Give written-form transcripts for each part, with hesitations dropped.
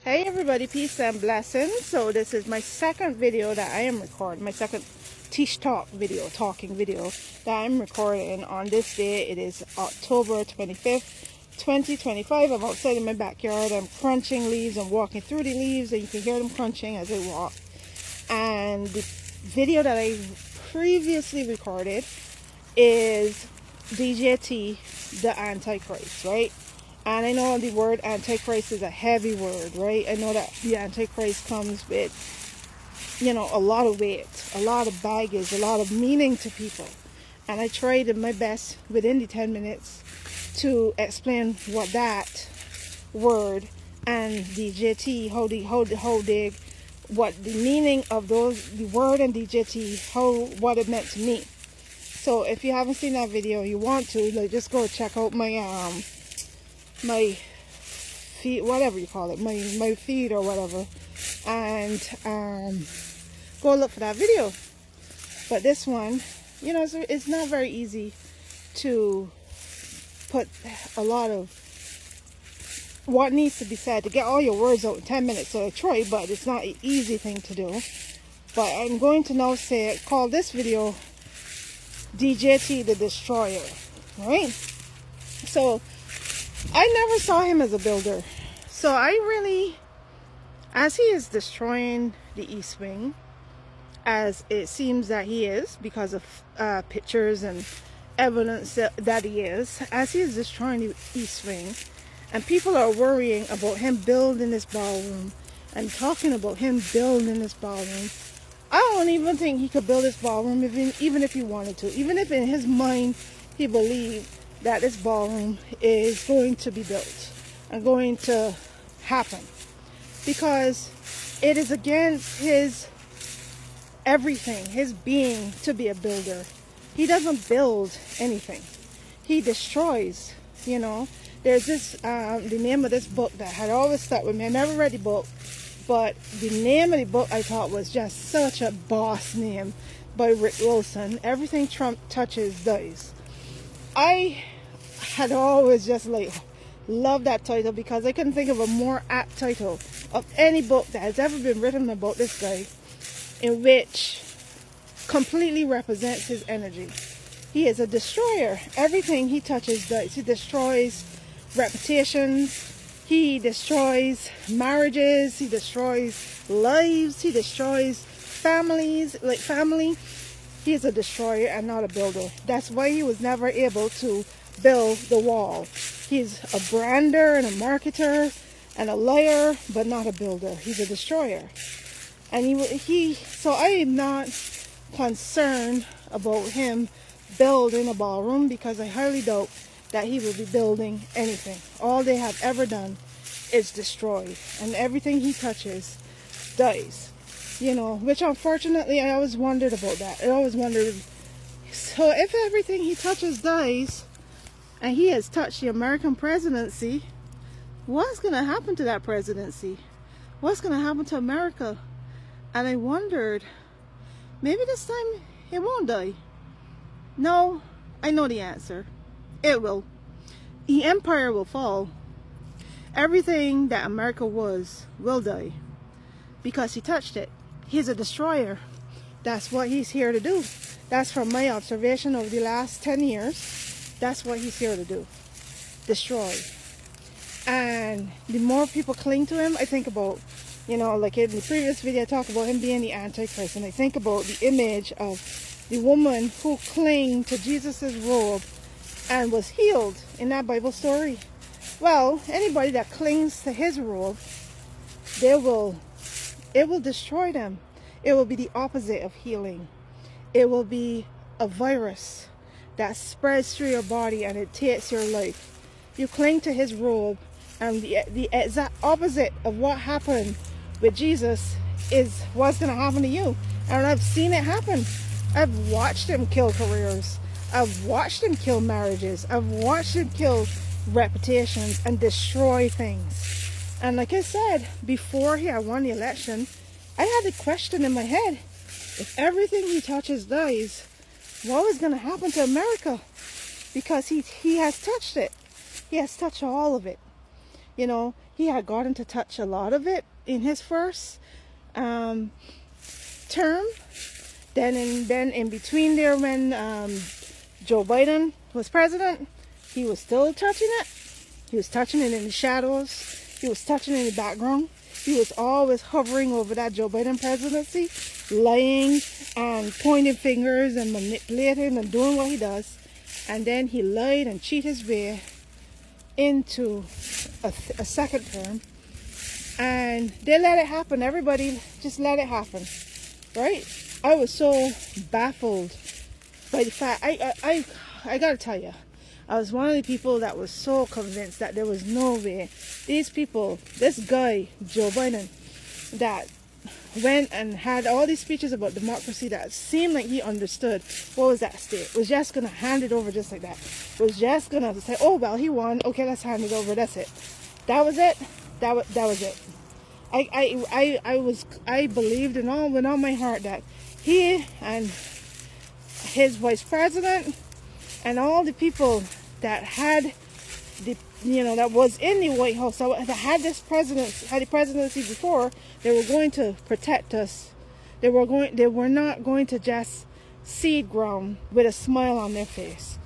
Hey everybody, peace and blessings. So this is my second video that I am recording, my second Teach Talk video, talking video that I'm recording on this day. It is October 25th, 2025. I'm outside in my backyard. I'm crunching leaves and walking through the leaves, and you can hear them crunching as I walk. And the video that I previously recorded is DJT, the Antichrist, right? And I know the word Antichrist is a heavy word, right? I know that the Antichrist comes with, a lot of weight, a lot of baggage, a lot of meaning to people. And I tried my best within the 10 minutes to explain what that word and DJT, what the meaning of the word and DJT, what it meant to me. So if you haven't seen that video, you want to, just go check out my feed, whatever you call it, my feed or whatever, and go look for that video. But this one, it's not very easy to put a lot of what needs to be said, to get all your words out in 10 minutes. So I try, but it's not an easy thing to do. But I'm going to now call this video DJT the Destroyer, right? So I never saw him as a builder. So as he is destroying the East Wing, as it seems that he is, because of pictures and evidence that he is, as he is destroying the East Wing, and people are worrying about him building this ballroom and talking about him building this ballroom, I don't even think he could build this ballroom even if he wanted to. Even if in his mind he believed that this ballroom is going to be built and going to happen, because it is against his everything, his being, to be a builder. He doesn't build anything. He destroys. There's this the name of this book that had always stuck with me. I never read the book, but the name of the book I thought was just such a boss name, by Rick Wilson. Everything Trump touches dies. I had always just loved that title, because I couldn't think of a more apt title of any book that has ever been written about this guy, in which completely represents his energy. He is a destroyer. Everything he touches dies. He destroys reputations. He destroys marriages. He destroys lives. He destroys families, family. He is a destroyer and not a builder. That's why he was never able to build the wall. He's a brander and a marketer and a liar, but not a builder. He's a destroyer. And so I am not concerned about him building a ballroom, because I highly doubt that he will be building anything. All they have ever done is destroy, and everything he touches dies. Which unfortunately I always wondered about that. I always wondered, so if everything he touches dies, and he has touched the American presidency, what's going to happen to that presidency? What's going to happen to America? And I wondered, maybe this time it won't die. No, I know the answer. It will. The empire will fall. Everything that America was will die, because he touched it. He's a destroyer. That's what he's here to do. That's from my observation over the last 10 years. That's what he's here to do. Destroy. And the more people cling to him, I think about, like in the previous video, I talked about him being the Antichrist. And I think about the image of the woman who clung to Jesus' robe and was healed in that Bible story. Well, anybody that clings to his robe, it will destroy them. It will be the opposite of healing. It will be a virus that spreads through your body and it takes your life. You cling to his robe, and the exact opposite of what happened with Jesus is what's going to happen to you. And I've seen it happen. I've watched him kill careers. I've watched him kill marriages. I've watched him kill reputations and destroy things. And like I said, before he had won the election, I had a question in my head. If everything he touches dies, what was going to happen to America? Because he has touched it. He has touched all of it. he had gotten to touch a lot of it in his first term. Then in between there, when Joe Biden was president, he was still touching it. He was touching it in the shadows. He was touching it in the background. He was always hovering over that Joe Biden presidency, lying and pointing fingers and manipulating and doing what he does. And then he lied and cheated his way into a second term. And they let it happen. Everybody just let it happen, right? I was so baffled by the fact. I gotta tell you, I was one of the people that was so convinced that there was no way these people, this guy, Joe Biden, that went and had all these speeches about democracy that seemed like he understood what was at stake, was just going to hand it over just like that. Was just going to say, oh, well, he won. Okay, let's hand it over. That's it. That was it. That was it. I believed with all my heart that he and his vice president and all the people that had the, that was in the White House, that had the presidency before, they were going to protect us. They were not going to just seed ground with a smile on their face,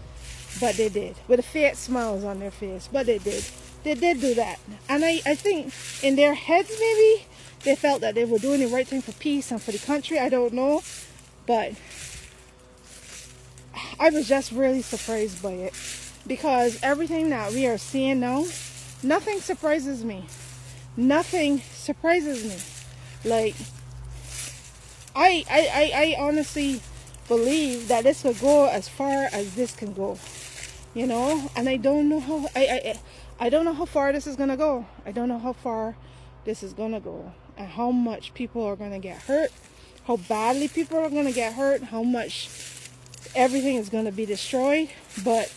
but they did, with a fake smiles on their face, but they did do that. And I think in their heads maybe they felt that they were doing the right thing for peace and for the country. I don't know, but I was just really surprised by it, because everything that we are seeing now, nothing surprises me. Nothing surprises me. Like, I honestly believe that this could go as far as this can go, and I don't know how, I don't know how far this is going to go. I don't know how far this is going to go, and how much people are going to get hurt, how badly people are going to get hurt, how much everything is going to be destroyed. But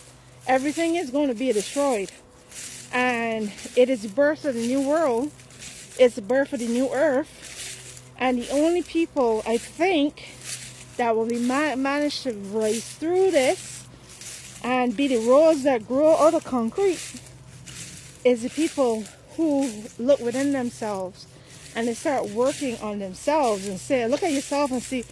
everything is going to be destroyed, and it is the birth of the new world. It's the birth of the new earth, and the only people I think that will be managed to rise through this and be the roads that grow out of concrete is the people who look within themselves and they start working on themselves and say, look at yourself and see,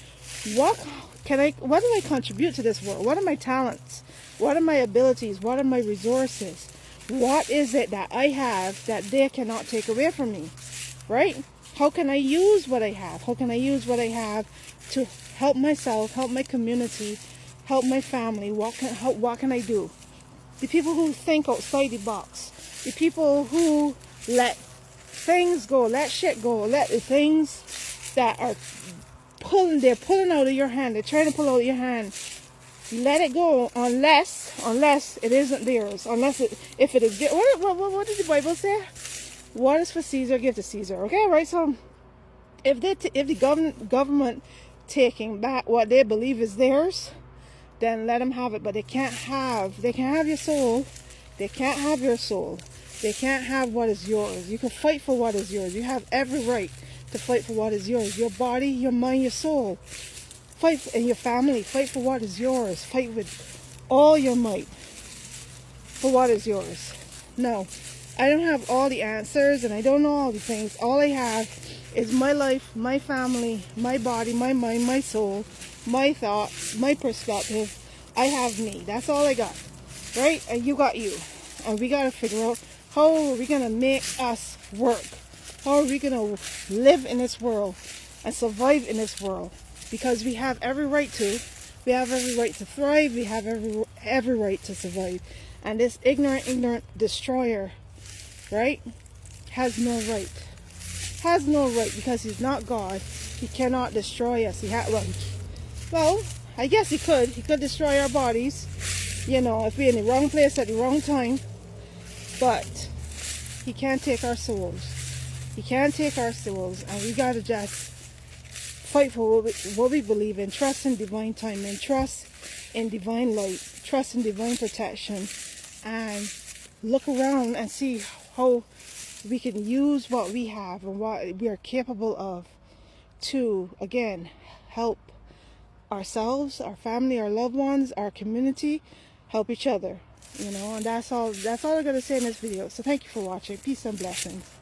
what do I contribute to this world? What are my talents? What are my abilities? What are my resources? What is it that I have that they cannot take away from me, right? How can I use what I have? How can I use what I have to help myself, help my community, help my family? What can I do? The people who think outside the box, the people who let things go, let shit go, let the things that are they're pulling out of your hand, they're trying to pull out of your hand, let it go, unless it isn't theirs, if it is, what did the Bible say? What is for Caesar, give to Caesar. Okay, right? So if the government taking back what they believe is theirs, then let them have it. But they can't have your soul. They can't have your soul. They can't have what is yours. You can fight for what is yours. You have every right to fight for what is yours. Your body, your mind, your soul. Fight for, and your family. Fight for what is yours. Fight with all your might for what is yours. No, I don't have all the answers, and I don't know all the things. All I have is my life, my family, my body, my mind, my soul, my thoughts, my perspective. I have me. That's all I got, right? And you got you. And we got to figure out, how are we going to make us work? How are we going to live in this world and survive in this world? Because we have every right to. We have every right to thrive. We have every right to survive. And this ignorant destroyer, right, has no right. Has no right, because he's not God. He cannot destroy us. Well, I guess he could. He could destroy our bodies, if we're in the wrong place at the wrong time. But he can't take our souls. He can't take our souls, and we gotta just fight for what we believe in. Trust in divine timing. Trust in divine light. Trust in divine protection, and look around and see how we can use what we have and what we are capable of to, again, help ourselves, our family, our loved ones, our community, help each other. You know, and that's all I'm going to say in this video. So thank you for watching. Peace and blessings.